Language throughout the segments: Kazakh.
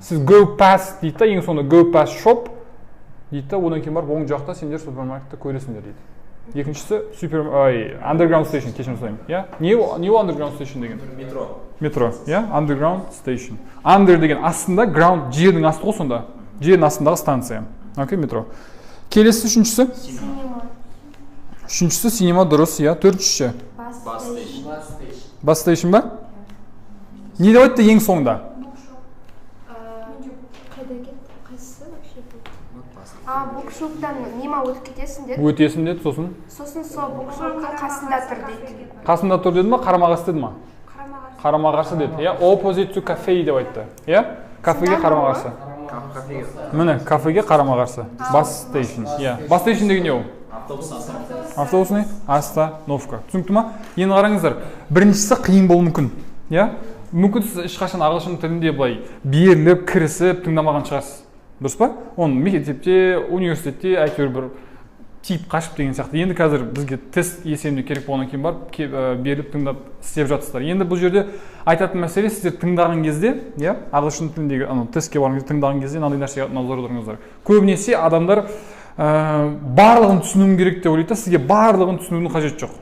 сіз go past дейді да, ең соңында go past shop дейді да, одан кейін барып оң жақта сендер супермаркетті көресіңдер дейді. Екіншісі underground station, кешірім сұраймын. иә? Не underground station деген? Метро, иә? Underground station. Under деген астында, ground жердің асты ғой сонда. Жердің астындағы станция. Окей, метро. Келесі үшіншісі? Үшіншісі синема дұрыс, иә? Төртіншісі? Bus station ба? Не деп айтты ең соңында? Букшоптан нема өтіп кетесің деді. Өтесің деді, сосын? Сосын сол букшоптың қасында тұр дейді. Қасында тұр деді ма, қарама-қарсы деді ма? Қарама-қарсы деді, иә? Opposite to cafe деп айтты, иә? Кафеге қарама-қарсы. Міне, кафеге қарама-қарсы. Bus station, иә. Bus station деген не ол? Автобус не? Остановка. Түсінікті ма? Енді қараңыздар, біріншісі қиын болуы мүмкін, иә? Мүмкін сіз ешқашан ағылшын тілінде былай беріліп, кірісіп, тыңдамаған шығарсыз. Дұрыс па? Оны мектепте, университетте әйтеуір бір тип қашып деген сияқты. Енді қазір бізге тест есебінде керек болғаннан кейін барып беріліп тыңдап істеп жатсыздар. Енді бұл жерде айтатын мәселе, сіздер тыңдаған кезде, иә, ағылшын тіліндегі тестке барған кезде тыңдаған кезде мынандай нәрсеге назар аударыңыздар. Көбінесе адамдар барлығын түсінуім керек деп ойлайды, сізге барлығын түсінудің қажеті жоқ.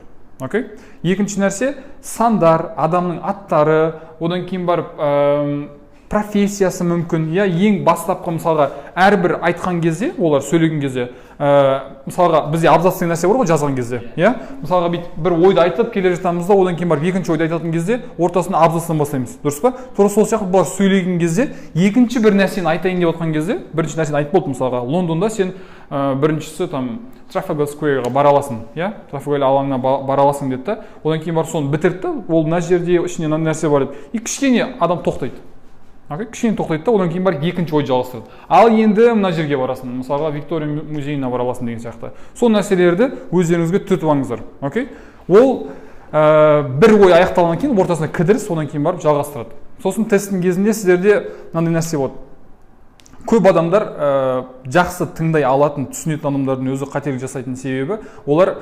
Окей? Екінші нәрсе, сандар, адамның аттары, одан кейін барып профессиясы мүмкін, иә, ең бастапқы мысалға әрбір айтқан кезде, олар сөйлеген кезде, мысалға бізде абзац деген нәрсе бар ғой жазған кезде, иә? Мысалға бір ойды айтып келе жатамыз да, одан кейін барып екінші ойды айтатын кезде ортасында абзацтан бастаймыз, дұрыс па? Тура сол сияқты бұлар сөйлеген кезде, екінші бір нәрсені айтайын деп отқан кезде, бірінші нәрсені айтып болды мысалға, Лондонда сен біріншісі там Trafalgar Square-ға бара аласың, иә? Trafalgar алаңына бара аласың деді да, одан кейін барып соны бітірді, ол мына жерде ішінде мына нәрсе бар деді. И кішкене адам тоқтайды. Кішкене тоқтайды да, одан кейін барып екінші ойды жалғастырады. Ал енді мына жерге барасың, мысалға Виктория музейіне бара аласың деген сияқты. Сол нәрселерді өздеріңізге түртіп алыңыздар. Окей? Ол бір ой аяқталғаннан кейін ортасына кідіріс, одан кейін барып жалғастырады. Сосын тесттің кезінде сіздерде мынандай нәрсе болады. Көп адамдар жақсы тыңдай алатын, түсінетін адамдардың өзі қателік жасайтын себебі, олар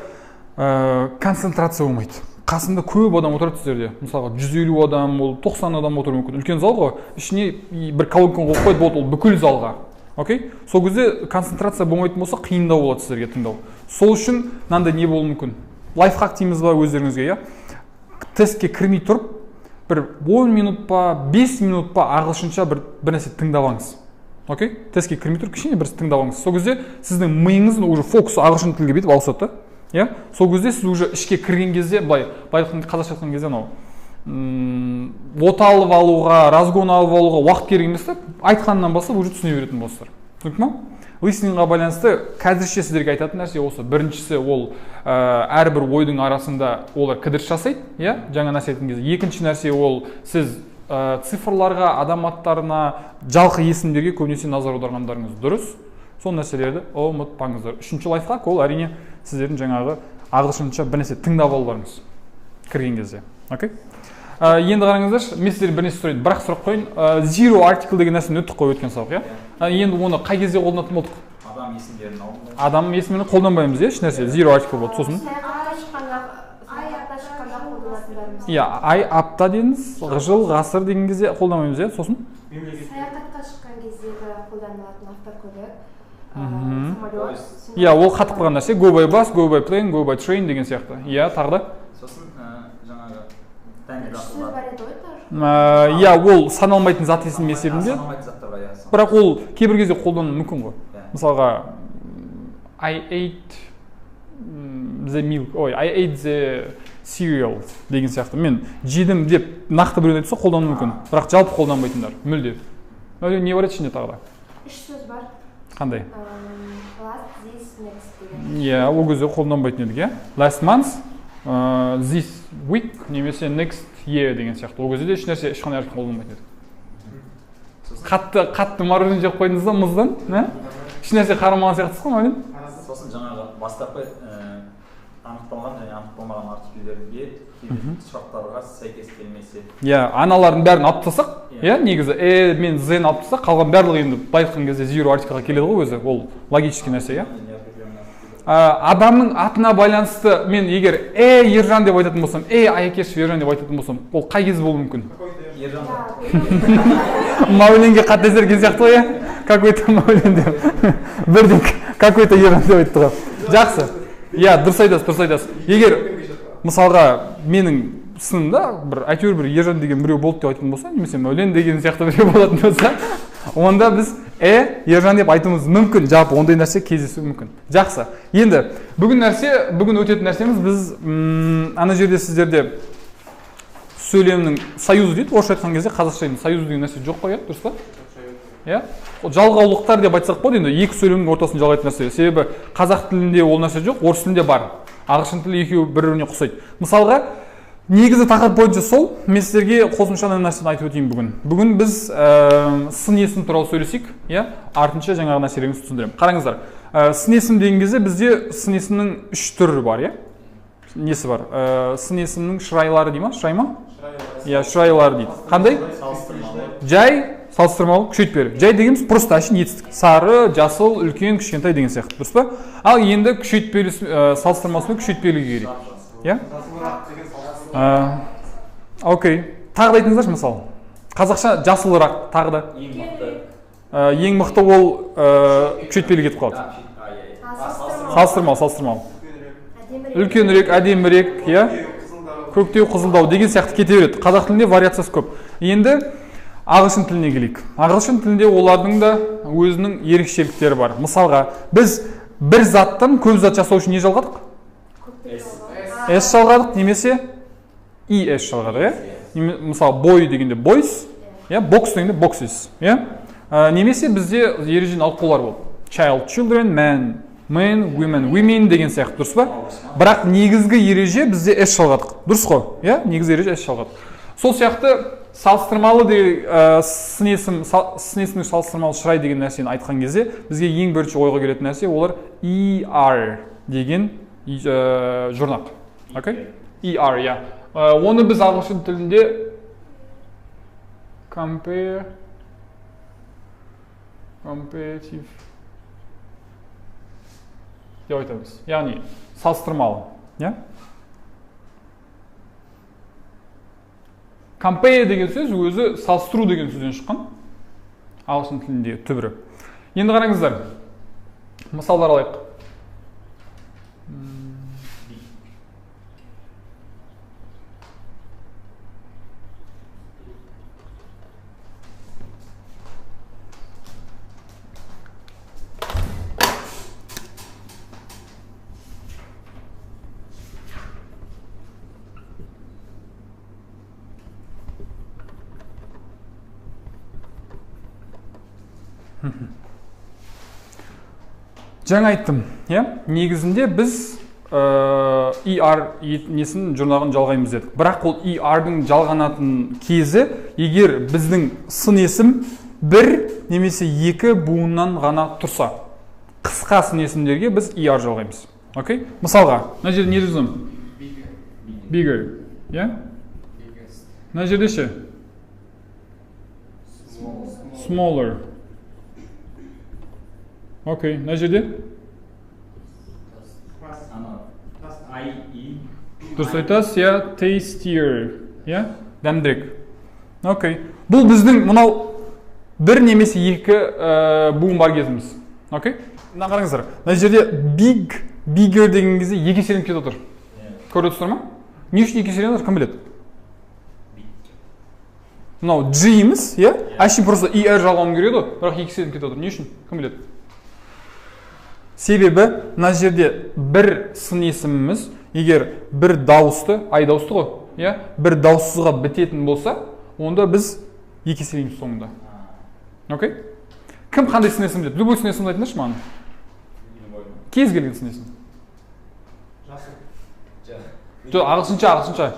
концентрация болмайды. Қасында көп адам отырады сіздерде. Мысалға 150 адам, ол 90 адам отыруы мүмкін. Үлкен зал ғой, ішіне бір колонка қойып қойды, болды, ол бүкіл залға. Окей? Сол кезде концентрация болмайтын болса, қиындау болады сіздерге тыңдау. Сол үшін мынандай не болуы мүмкін. Лайфхак дейміз ба өздеріңізге, иә? Тестке кірмей тұрып, бір 10 минут па, 5 минут па ағылшынша бір нәрсе тыңдап алыңыз. Окей? Тестке кірмей тұрып, кішкене бір тыңдап алыңыз. Сол кезде сіздің миыңыздың уже фокусы ағылшын тілге бетіп ауысады да. Иә? Сол кезде сіз уже ішке кірген кезде, былай қазақша айтқан кезде анау от алып алуға, разгон алып алуға уақыт керек емес та, айтқаннан бастап уже түсіне беретін болсыздар. Түсінікті ма? Листнингқа байланысты қазірше сіздерге айтатын нәрсе осы. Біріншісі ол әрбір ойдың арасында олар кідіріс жасайды, иә? Жаңа нәрсе айтқан кезде. Екінші нәрсе ол сіз цифрларға, адам аттарына, жалқы есімдерге көбінесе назар аударғандарыңыз дұрыс. Сол нәрселерді ұмытпаңыздар. Үшінші лайфхак ол әрине сіздердің жаңағы ағылшынша бір нәрсе тыңдап алуларыңыз кірген кезде. Окей? Енді қараңыздар, мен сіздерден бір нәрсе сұрайын, бірақ сұрақ қойын. Zero article деген нәрсені өттік қой өткен сабақ, иә? Енді оны қай кезде қолданатын болдық? Адам есімдерін алдында. Адам есімін қолданбаймыз, иә? Еш нәрсе zero article болды. Сосын иә, ай, апта дейміз, жыл, ғасыр деген кезде қолданбаймыз, иә? Сосын саяхатқа шыққан кездегі қолданылатын автокөлік, самолет. Иә, ол қатып қалған нәрсе. Go by bus, go by plane, go by train деген сияқты. Иә, тағы да. Сосын жаңағы тәңір заты. Иә, ол саналмайтын зат есім есебінде. Саналмайтын заттарға, иә. Бірақ ол кейбір кезде қолдану мүмкін ғой. Мысалға I ate the milk, I ate the cereal деген сияқты. Мен жедім деп нақты біреу айтса қолдану мүмкін. Бірақ жалпы қолданбайтындар, мүлде. Не бар еді ішінде тағы да? Үш сөз бар. Қандай? Last, this, next деген. Иә, ол кезде қолданбайтын едік, иә? Last month, this week, немесе next year деген сияқты. Ол кезде де ешнәрсе ешқандай әріп қолданбайтын едік. Қатты мороженое жеп қойдыңыз да мұздан, ешнәрсе қарамаған сияқтысыз ғой, мәлім? Сосын жаңағы бастапқы анықталған және анықталмаған артикльдерге сұрақтарға сәйкес келмесе. Иә, аналардың бәрін алып тастасақ, иә, негізі мен з-ні алып тастасақ, қалған барлығы енді былай айтқан кезде zero артиклға келеді ғой өзі, ол логический нәрсе, иә. Адамның атына байланысты мен егер Ержан деп айтатын болсам, Айекешев Ержан деп айтатын болсам, ол қай кез болуы мүмкін? ержан Мәуленге қателескен сияқты ғой, иә? Какой-то Мәулен деп. Бірден какой-то ержан деп айтты ғой. Жақсы. Иә, дұрыс айтасыз. Егер мысалға менің сынымда әйтеуір бір ержан деген біреу болды деп айтқан болса, немесе Мәулен деген сияқты біреу болатын болса, онда біз ержан деп айтуымыз мүмкін. Жалпы ондай нәрсе кездесуі мүмкін. Жақсы. Енді бүгін өтетін нәрсеміз біз ана жерде сіздерде сөйлемнің союзы дейді. Орысша айтқан кезде қазақша енді союз деген нәрсе жоқ қой, дұрыс па? Иә? Жалғаулықтар деп айтсақ болады, енді екі сөйлемнің ортасын жалғайтын нәрсе. Себебі қазақ тілінде ол нәрсе жоқ, орыс тілінде бар. Ағылшын тілі екеуі бір-біріне ұқсайды. Мысалға, негізі тақырып бойынша сол, мен сіздерге қосымша нәрсені айтып өтейін бүгін. Бүгін біз сын есім туралы сөйлесейік, иә? Артынша жаңағы нәрселеріңізді түсіндіремін. Қараңыздар, сын есім деген кезде бізде сын есімнің 3 түрі бар, иә? Несі бар? Сын есімнің шырайлары дей ма? Шырай ма? Иә, шырайлары дейді. Қандай? Жай, салыстырмалы, күшейтпелі. Жай дегеніміз просто әшейін етістік. Сары, жасыл, үлкен, кішкентай деген сияқты, дұрыс па? Ал енді күшейтпелі, салыстырмалысымен күшейтпеліге керек. Иә? Окей. Тағы да айтыңыздаршы, мысалы. Қазақша жасылырақ, тағы да. Ең мықты ол күшейтпелі кетіп қалады. Салыстырмалы. Үлкенірек, әдемірек, иә? Көктеу, қызылдау деген сияқты кете береді. Қазақ тілінде вариациясы көп. Енді ағылшын тіліне келейік. Ағылшын тілінде олардың да өзінің ерекшеліктері бар. Мысалға, біз бір заттан көп зат жасау үшін не жалғадық? S жалғадық, немесе ES жалғады, иә? Мысалы, boy дегенде boys, иә? Box дегенде boxes, иә? Немесе бізде ережен алқолар болды. Child, children, man, women деген сияқты, дұрыс па? Бірақ негізгі ереже бізде S жалғадық. Дұрыс қой, иә? Негізгі ереже S жалғадық. Сол сияқты салыстырмалы сын есімнің салыстырмалы шырай деген нәрсені айтқан кезде бізге ең бірінші ойға келетін нәрсе олар ER деген жұрнақ. Окей? ER, иә. Оны біз ағылшын тілінде comparative деп айтамыз. Яғни салыстырмалы, иә? Compare деген сөз өзі салыстыру деген сөзден шыққан. Ағылшын тілінде түбірі. Енді қараңыздар. Мысалдар алайық. Жаңа айттым, иә? Негізінде біз ER несін жұрнағын жалғаймыз дедік. Бірақ ол ER-дің жалғанатын кезі, егер біздің сын есім бір немесе екі буыннан ғана тұрса, қысқа сын есімдерге біз ER жалғаймыз. Окей? Мысалға, мына жерде не жазам? Bigger, иә? Мына жерде ше? Smaller. Окей, мына жерде? Дұрыс айтасыз, иә? Tastier, иә? Дәмдірек. Окей. Бұл біздің мынау бір немесе екі буын бар кезіміз. Окей? Мына қараңыздар. Мына жерде bigger деген кезде екі еселеніп кетіп отыр. Көріп тұрсыздар ма? Не үшін екі еселеніп отыр? Кім біледі? Мынау G-иміз, иә? Әшейін просто ER жалғауым керек еді, бірақ екі еселеніп кетіп отыр. Не үшін? Кім біледі? Себебі, мына жерде бір сын есіміміз, егер бір дауысты, дауысты ғой, иә? Бір дауыссызға бітетін болса, онда біз екі еселейміз соңында. Окей? Кім қандай сын есім біледі? Любой сын есімді айтыңдаршы маған. Кез келген сын есім. Жоқ, ағылшынша.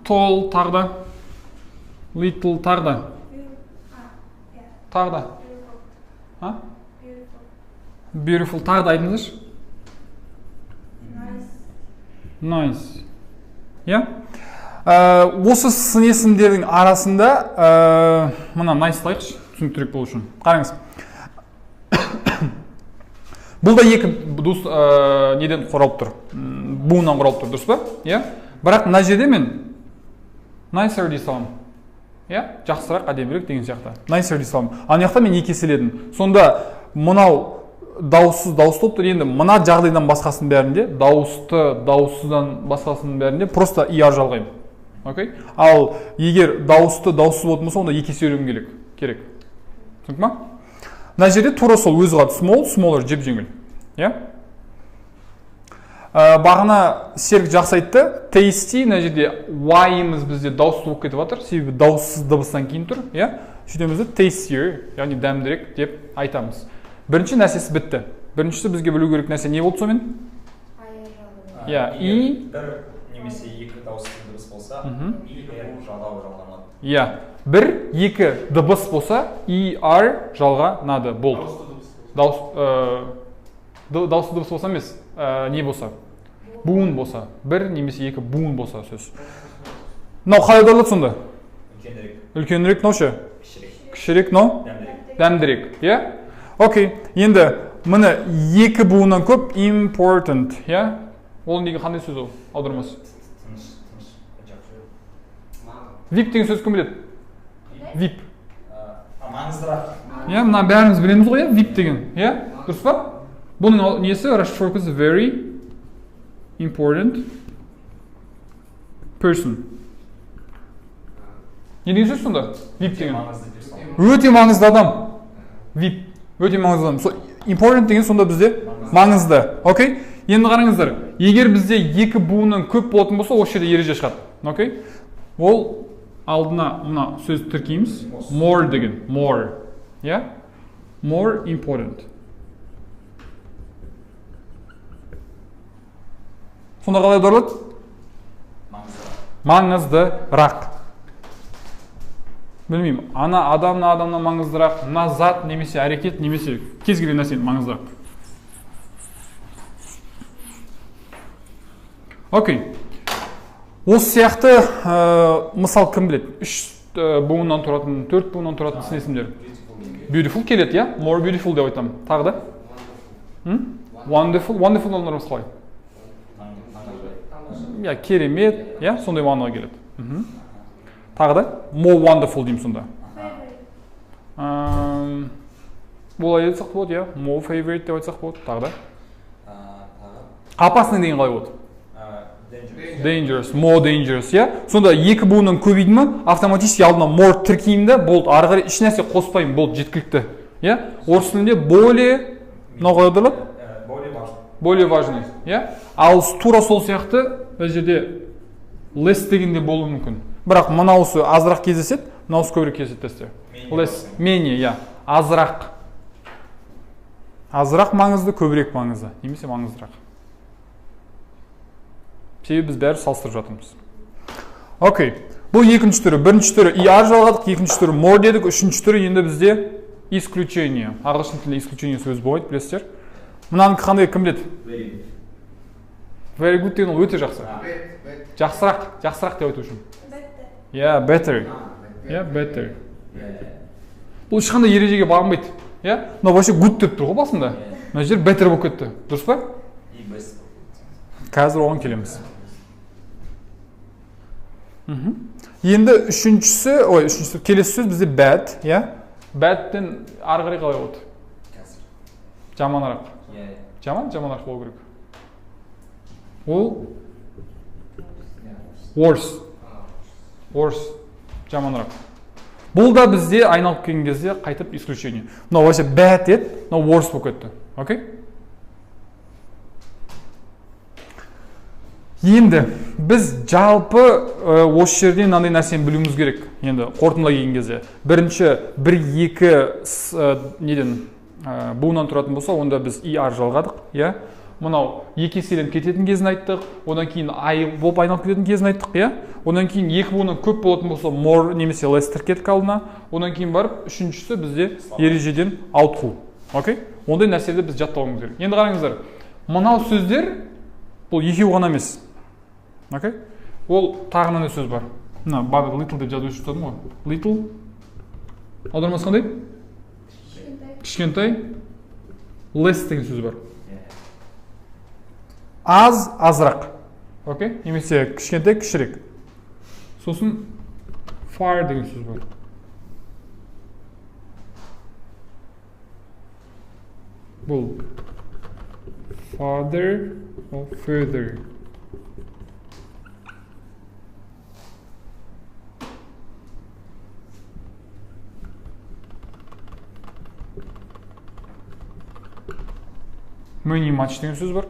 Tall, тағы да. Little, тағы да. Тағы да. Beautiful, тағы да айтыңыздаршы. Nice. Иә? Осы сын есімдердің арасында мына nice лайықшы, түсініктірек болу үшін. Қараңыз. Бұл да екі неден құралып тұр. Буыннан құралып тұр, дұрыс па? Иә? Бірақ мына жерде мен nicer дей саламын. Иә, жақсырақ, әдемірек деген сияқты. Nicer дей саламын. Ана жақта мен екі еселедім. Сонда мынау дауыссыз дауысты болып тұр. Енді мына жағдайдан басқасының бәрінде, дауысты дауыссыздан басқасының бәрінде просто ER жалғаймын. Окей? Ал егер дауысты дауыссыз болатын болса, онда екі есе сөйлеуім керек. Түсіндің ма? Мына жерде тура сол өзі қалады. Small, smaller, жеп жеңіл. Иә? Бағана Серік жақсы айтты. Tasty, мына жерде Y-іміз бізде дауысты болып кетіп жатыр. Себебі дауыссыз дыбыстан кейін тұр. Иә? Сөйтемізді tastier, яғни дәмдірек деп айтамыз. Бірінші нәрсесі бітті. Біріншісі бізге білу керек нәрсе не болды сонымен? Иә, И. Бір немесе екі дауысты дыбыс болса, ER жалғанады. Иә, бір, екі дыбыс болса, ER жалғанады. Болды. Дауысты дыбыс болса емес, не болса? Буын болса. Бір немесе екі буын болса сөз. Мынау қалай аударылады сонда? Үлкенірек мынау ше? Кішірек мынау? Дәмдірек. Иә? Окей. Енді міне екі буыннан көп important. Иә? Ол неге қандай сөз ол? Аудармасы. VIP деген сөз кім біледі? VIP. Маңыздырақ. Иә, мына бәріміз білеміз ғой, VIP деген. Иә? Дұрыс па? Бұның несі Russian is very important person. Не деген сөз сонда? VIP деген. Өте маңызды адам. VIP. Өте маңызды адам. Important деген сонда бізде маңызды. Окей? Енді қараңыздар. Егер бізде екі буыннан көп болатын болса, осы жерде ереже шығады. Окей? Ол алдына мына сөз тіркейміз. More деген. More. Иә? More important. Сонда қалай аударылады? Маңыздырақ. Білмеймін, ана адамнан маңыздырақ, мына зат немесе әрекет немесе кез келген нәрсе маңыздырақ. Окей. Осы сияқты мысал кім біледі? Үш буыннан тұратын, төрт буыннан тұратын сын есімдер. Beautiful келеді, иә? More beautiful деп айтамын. Тағы да? Wonderful. Wonderful оларымыз қалай? Иә, керемет, иә? Сондай мағынаға келеді. Тағы да? More wonderful деймін сонда. Олай айтсақ болады, иә? More favorite деп айтсақ болады. Тағы да? Опасный деген қалай болады? Dangerous, more dangerous, иә? Сонда екі буыннан көбейді ме, автоматически алдына more тіркеймді, болды, ары қарай еш нәрсе қоспаймын, болды, жеткілікті. Иә? Орыс тілінде более, мынау қалай аударылады? Более важный, иә? Ал тура сол сияқты, бұл жерде less дегенде болуы мүмкін. Бірақ мынаусы азырақ кездеседі, мынаусы көбірек кездеседі. Less, менее, иә, азырақ. Азырақ маңызды, көбірек маңызды, немесе маңыздырақ. Себебі біз бәрі салыстырып жатырмыз. Окей. Бұл екінші түрі. Бірінші түрі ER жалғадық, екінші түрі more дедік, үшінші түрі енді бізде исключение. Ағылшын тілінде исключение сөз болады, білесіздер. Мынаның қандай кім біледі? Very good деген ол өте жақсы. Жақсырақ деп айту үшін. Yeah, better. Yeah, better. Бұл ешқандай ережеге бағынбайды. Yeah? Но вообще good деп тұр ғой басында. Мына жер better болып кетті. Дұрыс па? Қазір оған келеміз. Енді үшіншісі, келесі сөз бізде bad, иә? Badтен ары қарай қалай болады? Жаманырақ. Жаманырақ болу керек. Ол worse. Жаманырақ. Бұл да бізде айналып келген кезде қайтып исключение. Мынау вообще bad еді, мынау worse болып кетті. Окей? Енді біз жалпы осы жерден мынандай нәрсені білуіміз керек. Енді қорытындылай келген кезде. Бірінші, бір-екі неден буыннан тұратын болса, онда біз ER жалғадық, иә? Мынау екі еселен кететін кезін айттық, одан кейін I болып айналып кететін кезін айттық, иә? Одан кейін екі буыннан көп болатын болса, more немесе less тіркедік алдына. Одан кейін барып, үшіншісі бізде ережеден ауытқу. Окей? Ондай нәрселерді біз жаттауымыз керек. Енді қараңыздар, мынау сөздер бұл екеу ғана емес. Окей? Ол тағы мынандай сөз бар. Мына барлығы little деп жазып өшіп тұрдым ғой. Little. Аудармасы қандай? Кішкентай. Less деген сөз бар. Азырақ. Окей? Немесе кішкентай, кішірек. Сосын Far деген сөз бар. Бұл farther or further. Many much деген сөз бар.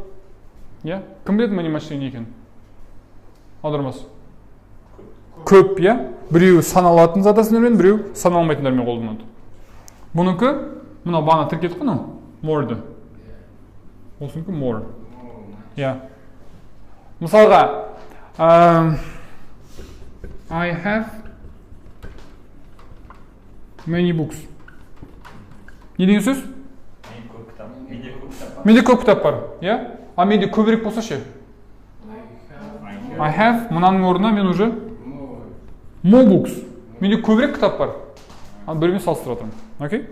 Иә? Кім біледі many much деген не екенін? Аудармасы. Көп, иә? Біреу саналатын затасымен, біреу саналмайтындармен қолданады. Бұныкі, мынау бағана тіркеттік қой, more-ды. Осынікі more. Иә. Мысалға, I have many books. Не деген сөз? Менде көп кітап бар, иә? А менде көбірек болса ше? I have, мынаның орнына мен уже more books. Менде көбірек кітап бар. Бірімен салыстырып отырмын. Окей?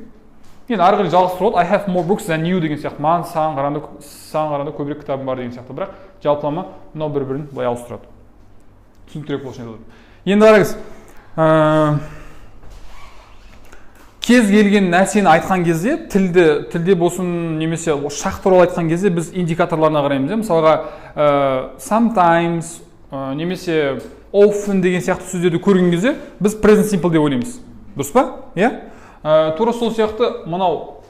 Енді ары қарай жалғастырып I have more books than you деген сияқты. Маған саған қарағанда көбірек кітабым бар деген сияқты. Бірақ жалпылама мынау бір-бірін былай ауыстырады. Түсініктірек болсын еді. Енді қараңыз. Кез келген нәрсені айтқан кезде, тілде болсын немесе шақ туралы айтқан кезде біз индикаторларына қараймыз. Мысалға, sometimes немесе often деген сияқты сөздерді көрген кезде біз present simple деп ойлаймыз. Дұрыс па? Иә? Тура сол сияқты мынау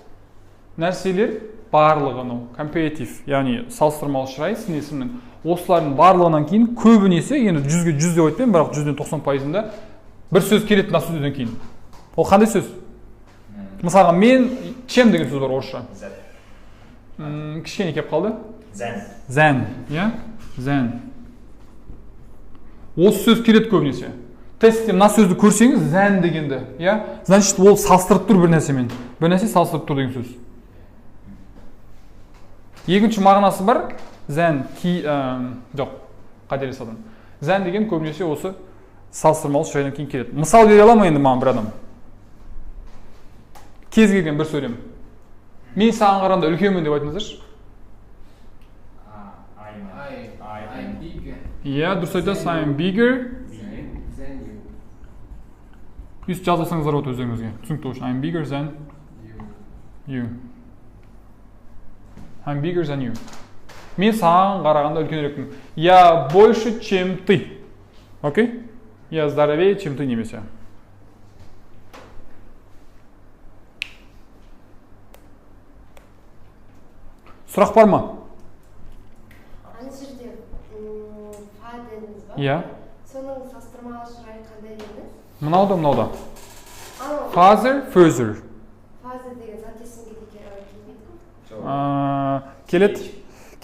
нәрселер барлығы, comparative, яғни салыстырмалы шырай сын есімнің осылардың барлығынан кейін көбінесе, енді 100-ге 100 деп айтпаймын, бірақ 100-ден 90%-ында бір сөз келеді мына сөзден кейін. Ол қандай сөз? Мысалға, мен чем деген сөз бар орысша. Кішкене кеп қалды? Зән. Иә? Зән. Осы сөз келеді көбінесе. Тестте мына сөзді көрсеңіз, зән дегенді, иә? Значит, ол салыстырып тұр бір нәрсемен. Бір нәрсе салыстырып тұр деген сөз. Екінші мағынасы бар, зән, жоқ, қателесіп. Зән деген көбінесе осы салыстырмалы шырайдан кейін келеді. Мысал бере ала ма енді маған бір адам? Кез келген бір сөйлем. Мен саған қарағанда үлкенмін деп айтыңыздаршы. Иә, дұрыс айтасыз, I am bigger. Үст жазылсаңыздар от өздеріңізге. Түсінікті үшін. I am bigger than you. I am bigger than you. Мен саған қарағанда үлкенірекпін. Я больше, чем ты. Окей? Я здоровее, чем ты немесе. Сұрақ бар ма? Ана жерде фа дедіңіз ба? Иә. Соның салыстырмалы шырайы қандай дедіңіз? Мынауда. Father, further. Father деген зат есімге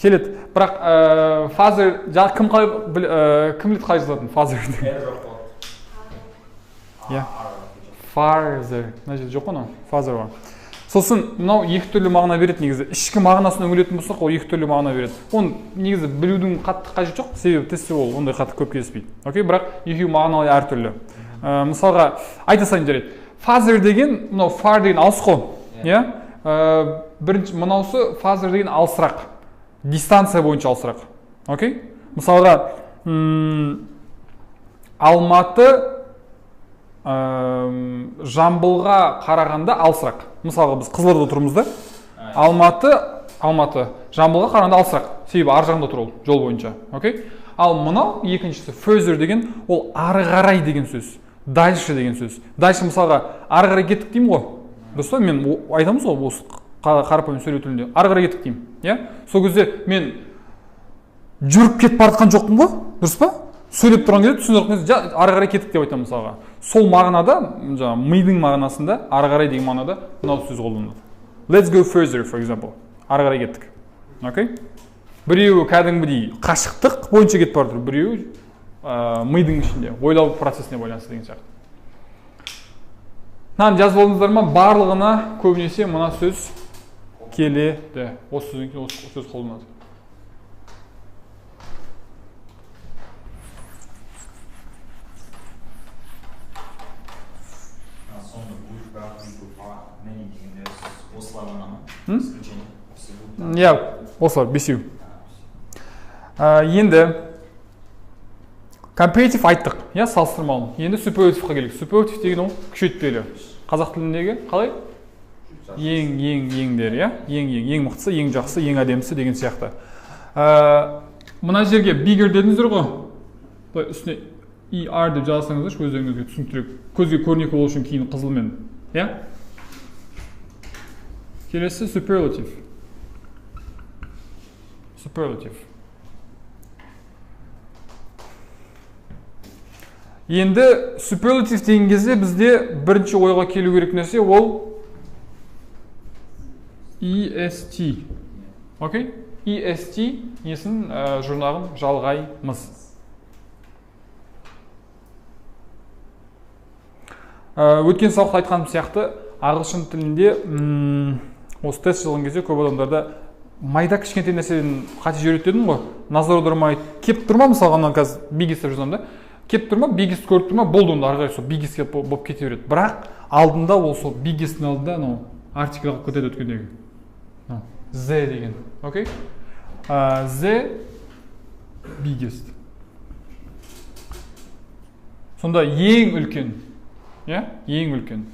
Келеді. Бірақ father, кім біледі қалай жазылатын? Father. Иә. Father. Мына жерде жоқ қой, father бар. Сосын, мынау екі түрлі мағына береді негізі. Ішкі мағынасын өңілетін болсақ, ол екі түрлі мағына береді. Оны негізі білудің қатты қажет жоқ, себебі тестте ол ондай қатты көп кездеспейді. Окей, бірақ екеуі мағыналы әртүрлі. Мысалға, айта салайын жарайды. Father деген, мынау far деген алыс қой. Иә? Бірінші, мынаусы father деген алысырақ. Дистанция бойынша алысырақ. Окей? Мысалға, Алматы Жамбылға қарағанда алысырақ. Мысалға біз Қызылордада тұрмыз да. Алматы Жамбылға қарағанда алысырақ. Себебі ар жағында тұр ол жол бойынша. Окей? Ал мынау екіншісі further деген ол ары қарай деген сөз. Дальше деген сөз. Дальше мысалға ары қарай кеттік деймін ғой. Дұрыс па? Мен айтамыз ғой осы қарапайым сөйлеу тілінде. Ары қарай кеттік деймін. Иә? Сол кезде мен жүріп кетіп бара жатқан жоқпын ғой. Дұрыс па? Сөйлеп тұрған кезде түсіндіріп кезде ары қарай кеттік деп айтамын мысалға. Сол мағынада, мидың мағынасында ары қарай деген мағынада мынау сөз қолданылады. Let's go further, for example. Ары қарай кеттік. Окей? Біреуі кәдімгідей қашықтық бойынша кетіп бара жатыр, біреуі мидың ішінде, ойлау процесіне байланысты деген сияқты. Жазып алдыңыздар ма? Барлығына көбінесе мына сөз келеді. Осы сөз қолданылады. Иә, осылар, бесеу. Енді Comparative айттық, иә, салыстырмалы. Енді superlative-қа келейік. Superlative деген ол күшейтпелі. Қазақ тіліндегі қалай? Еңдер, иә? Ең мықтысы, ең жақсы, ең әдемісі деген сияқты. Мына жерге bigger дедіңіздер ғой. Былай үстіне ER деп жазсаңыздар, өздеріңізге түсініктірек. Көзге көрнекі болу үшін кейін қызылмен, иә? Келесі superlative. Superlative. Енді superlative деген кезде бізде бірінші ойға келу керек нәрсе ол EST. Окей? EST несін жұрнағын жалғаймыз. Өткен сабақта айтқаным сияқты, ағылшын тілінде осы тест жазған кезде көп адамдарда майда кішкентай нәрседен қате жібереді дедім ғой. Назар аудармай кеп тұрма, мысалға мына қазір biggest деп жазамын да. Кеп тұрма, biggest көріп тұрма, болды онда ары қарай сол biggest болып кете береді. Бірақ алдында ол сол biggest-ің алдында анау артикль алып кетеді өткендегі. The деген. Окей? The biggest. Сонда ең үлкен. Иә? Ең үлкен.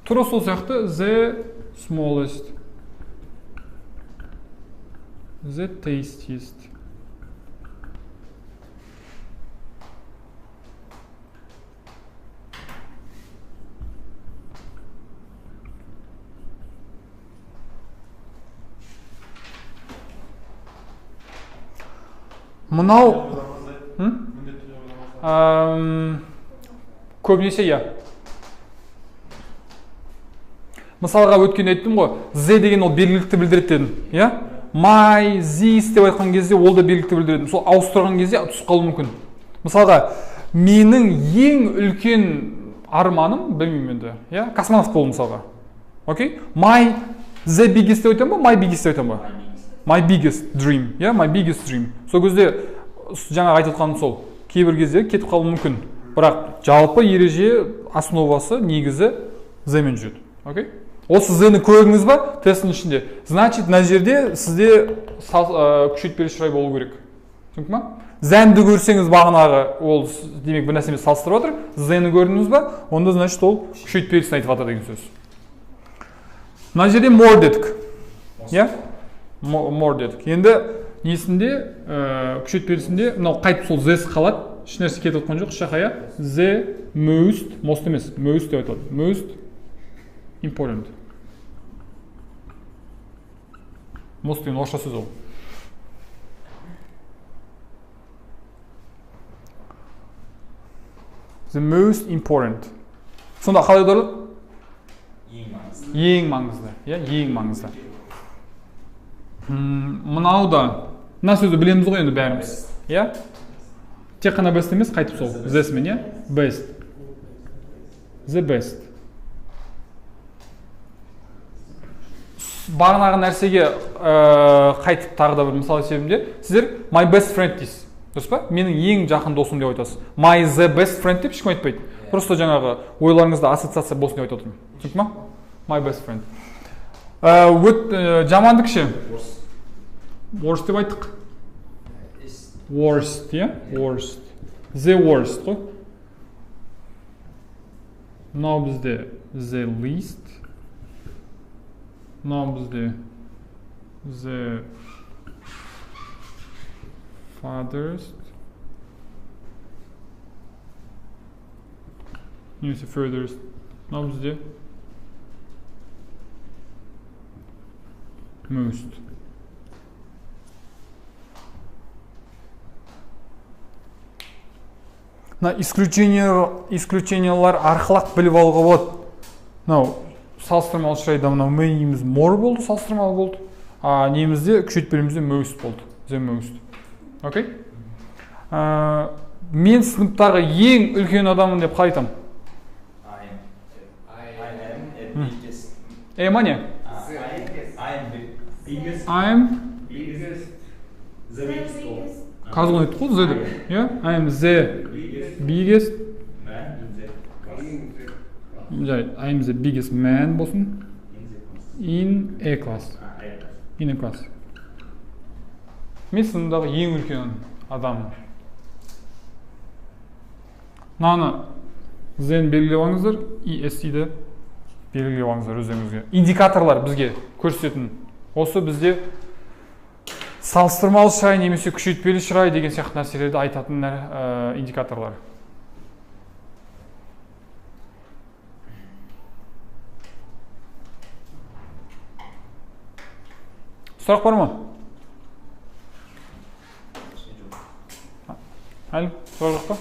Тура сол сияқты the smallest. The tastiest. Мынау көбінесе иә. Мысалға өткен айттым ғой, Z деген ол белгілікті білдіреді дедім, иә? My, this деп айтқан кезде ол да белгілікті білдіреді. Сол ауыстырған кезде түсіп қалуы мүмкін. Мысалға, менің ең үлкен арманым, білмеймін енді, иә? Космонавт болу мысалға. Окей? My, the biggest деп айтам ба, my biggest деп айтам ба? My biggest dream, иә? My biggest dream. Сол кезде жаңа айтып отқаным сол. Кейбір кезде кетіп қалуы мүмкін. Бірақ жалпы ереже основасы негізі Z-мен жүреді. Окей? Осы Z-ні көрдіңіз ба тесттің ішінде? Значит, мына жерде сізде күшейтпелі шырай болу керек. Түсіндің ме? Z-ді көрсеңіз бағанағы ол демек бір нәрсемен салыстырып отыр. Z-ні көрдіңіз ба? Онда значит ол күшейтпелісін айтып жатыр деген сөз. Мына жерде more дедік. Иә? More дедік. Енді несінде күшейтпелісінде мынау қайтып сол Z қалады. Еш нәрсе кетіп отқан жоқ. Шақая the most емес, most деп айтылады. Most important. Most деген орысша сөз ол. The most important. Сонда қалай аударылады? Ең маңызды. Иә, ең маңызды. Мынау да, мына сөзді білеміз ғой енді бәріміз. Иә? Тек қана best емес, қайтып сол. This-мен, иә? Best. The best. Бағанағы нәрсеге қайтып тағы да бір мысал есебінде, сіздер my best friend дейсіз. Дұрыс па? Менің ең жақын досым деп айтасыз. My the best friend деп ешкім айтпайды. Просто жаңағы ойларыңызда ассоциация болсын деп айтып отырмын. Түсіндің ма? My best friend. Жамандық ше? Worst деп айттық. Worst, yeah? Worst. The worst, ғой? Мынау бізде the least. Мынау бізде the farthest. Немесе furthest. Мынау бізде most. Исключениялар арқылы біліп алуға болады. Мынау салыстырмалы шырайда мынау неміз more болды, салыстырмалы болды. Немізде күшейтпелімізде most болды. The most. Окей? Мен сыныптағы ең үлкен адамын деп қалай айтамын? Ма не? I'm the biggest. Қазір айтты ғой Z деп. I'm the biggest. I'm the biggest man болсын. In a class. In a class. Мен сыныптағы ең үлкен адам. мынаны зен белгілеп алыңыздар, ESI-ді белгілеп алыңыздар өздеріңізге. Индикаторлар бізге көрсететін. Осы бізде салыстырмалы шырай немесе күшейтпелі шырай деген сияқты нәрселерді айтатын индикаторлар. Сұрақ бар ма? Әлі, сұрақ жоқ па?